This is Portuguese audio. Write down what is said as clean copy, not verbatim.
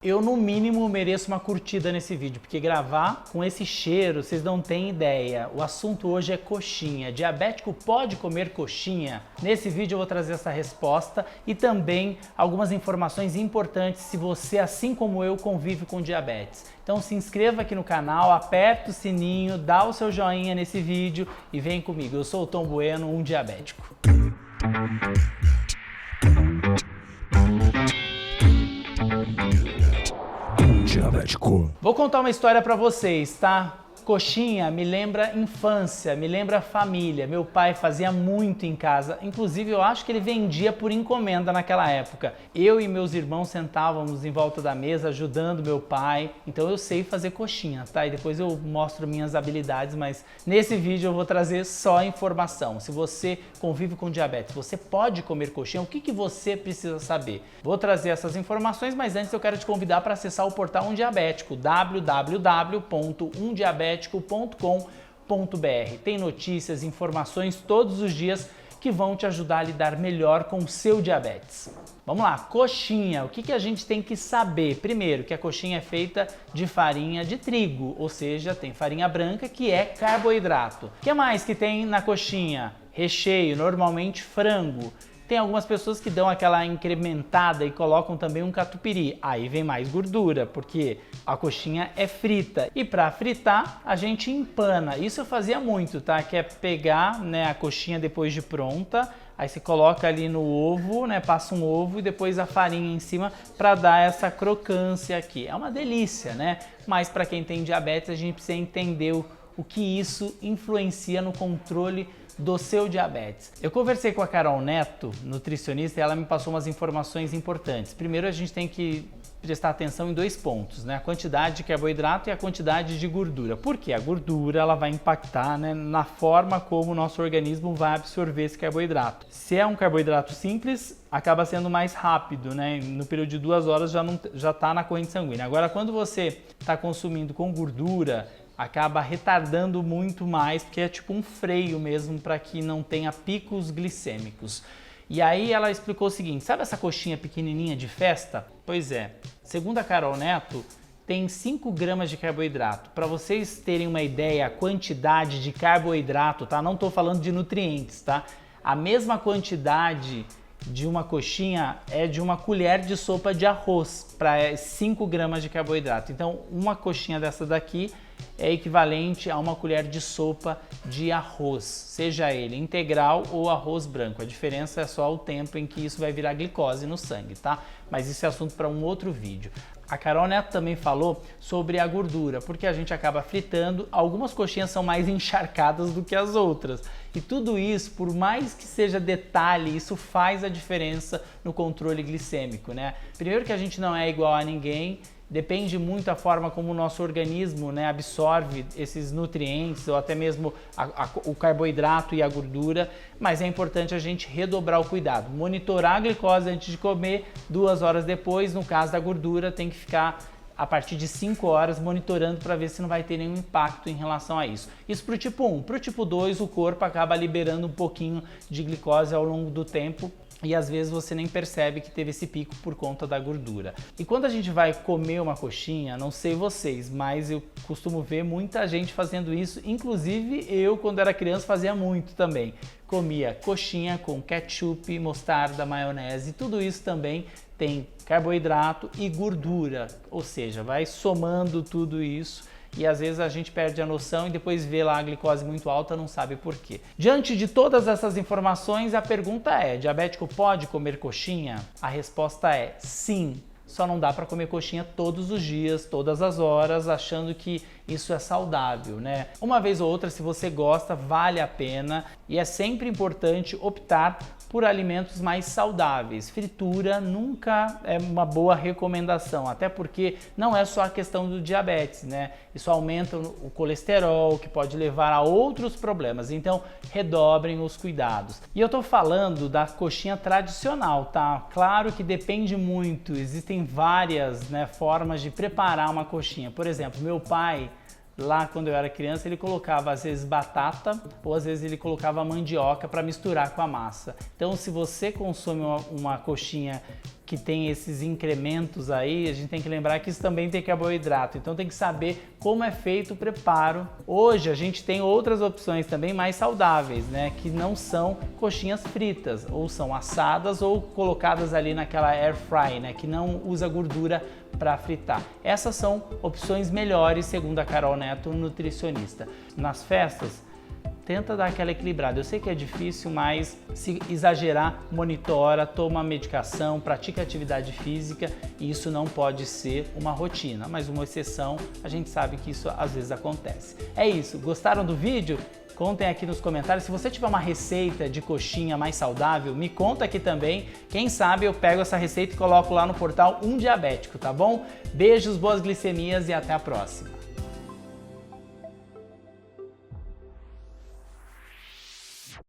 Eu, no mínimo, mereço uma curtida nesse vídeo, porque gravar com esse cheiro, vocês não têm ideia. O assunto hoje é coxinha. Diabético pode comer coxinha? Nesse vídeo eu vou trazer essa resposta e também algumas informações importantes se você, assim como eu, convive com diabetes. Então se inscreva aqui no canal, aperta o sininho, dá o seu joinha nesse vídeo e vem comigo. Eu sou o Tom Bueno, um diabético. Diabético. Vou contar uma história pra vocês, tá? Coxinha me lembra infância, me lembra família. Meu pai fazia muito em casa, inclusive eu acho que ele vendia por encomenda naquela época. Eu e meus irmãos sentávamos em volta da mesa ajudando meu pai, então eu sei fazer coxinha, tá? E depois eu mostro minhas habilidades, mas nesse vídeo eu vou trazer só informação. Se você convive com diabetes, você pode comer coxinha, o que você precisa saber? Vou trazer essas informações, mas antes eu quero te convidar para acessar o portal Um Diabético, www.umdiabetico.com.br. Tem notícias, informações todos os dias que vão te ajudar a lidar melhor com o seu diabetes. Vamos lá, coxinha. O que a gente tem que saber? Primeiro, que a coxinha é feita de farinha de trigo, ou seja, tem farinha branca, que é carboidrato. O que mais que tem na coxinha? Recheio, normalmente frango. Tem algumas pessoas que dão aquela incrementada e colocam também um catupiry. Aí vem mais gordura, porque a coxinha é frita. E para fritar, a gente empana. Isso eu fazia muito, tá? Que é pegar, né, a coxinha depois de pronta, aí você coloca ali no ovo, né, passa um ovo e depois a farinha em cima para dar essa crocância aqui. É uma delícia, né? Mas para quem tem diabetes, a gente precisa entender o que isso influencia no controle do seu diabetes. Eu conversei com a Carol Neto, nutricionista, e ela me passou umas informações importantes. Primeiro, a gente tem que prestar atenção em dois pontos, né? A quantidade de carboidrato e a quantidade de gordura. Por quê? A gordura ela vai impactar, né, na forma como o nosso organismo vai absorver esse carboidrato. Se é um carboidrato simples, acaba sendo mais rápido, né? No período de 2 horas já está na corrente sanguínea. Agora, quando você está consumindo com gordura, acaba retardando muito mais, porque é tipo um freio mesmo para que não tenha picos glicêmicos. E aí ela explicou o seguinte, sabe essa coxinha pequenininha de festa? Pois é, segundo a Carol Neto, tem 5 gramas de carboidrato. Para vocês terem uma ideia, a quantidade de carboidrato, tá? Não estou falando de nutrientes, tá? A mesma quantidade de uma coxinha é de uma colher de sopa de arroz para 5 gramas de carboidrato. Então, uma coxinha dessa daqui é equivalente a uma colher de sopa de arroz, seja ele integral ou arroz branco. A diferença é só o tempo em que isso vai virar glicose no sangue, tá? Mas isso é assunto para um outro vídeo. A Carol Neto também falou sobre a gordura, porque a gente acaba fritando, algumas coxinhas são mais encharcadas do que as outras. E tudo isso, por mais que seja detalhe, isso faz a diferença no controle glicêmico, né? Primeiro que a gente não é igual a ninguém, depende muito da forma como o nosso organismo, né, absorve esses nutrientes ou até mesmo o carboidrato e a gordura, mas é importante a gente redobrar o cuidado. Monitorar a glicose antes de comer, 2 horas depois, no caso da gordura, tem que ficar a partir de 5 horas monitorando para ver se não vai ter nenhum impacto em relação a isso. Isso para o tipo 1. Para o tipo 2, o corpo acaba liberando um pouquinho de glicose ao longo do tempo, e às vezes você nem percebe que teve esse pico por conta da gordura. E quando a gente vai comer uma coxinha, não sei vocês, mas eu costumo ver muita gente fazendo isso, inclusive eu, quando era criança, fazia muito também. Comia coxinha com ketchup, mostarda, maionese, tudo isso também tem carboidrato e gordura, ou seja, vai somando tudo isso. E às vezes a gente perde a noção e depois vê lá a glicose muito alta, não sabe por quê. Diante de todas essas informações, a pergunta é: diabético pode comer coxinha? A resposta é sim. Só não dá para comer coxinha todos os dias, todas as horas, achando que isso é saudável, né? Uma vez ou outra, se você gosta, vale a pena, e é sempre importante optar por alimentos mais saudáveis. Fritura nunca é uma boa recomendação, até porque não é só a questão do diabetes, né? Isso aumenta o colesterol, que pode levar a outros problemas, então redobrem os cuidados. E eu tô falando da coxinha tradicional, tá? Claro que depende muito, existem várias, né, formas de preparar uma coxinha. Por exemplo, meu pai, lá quando eu era criança, ele colocava às vezes batata ou às vezes ele colocava mandioca para misturar com a massa. Então, se você consome uma coxinha que tem esses incrementos aí, a gente tem que lembrar que isso também tem carboidrato, então tem que saber como é feito o preparo. Hoje a gente tem outras opções também mais saudáveis, né, que não são coxinhas fritas, ou são assadas ou colocadas ali naquela air fry, né, que não usa gordura para fritar. Essas são opções melhores, segundo a Carol Neto, nutricionista. Nas festas, tenta dar aquela equilibrada. Eu sei que é difícil, mas se exagerar, monitora, toma medicação, pratica atividade física, e isso não pode ser uma rotina, mas uma exceção, a gente sabe que isso às vezes acontece. É isso, gostaram do vídeo? Contem aqui nos comentários. Se você tiver uma receita de coxinha mais saudável, me conta aqui também. Quem sabe eu pego essa receita e coloco lá no portal Um Diabético, tá bom? Beijos, boas glicemias e até a próxima!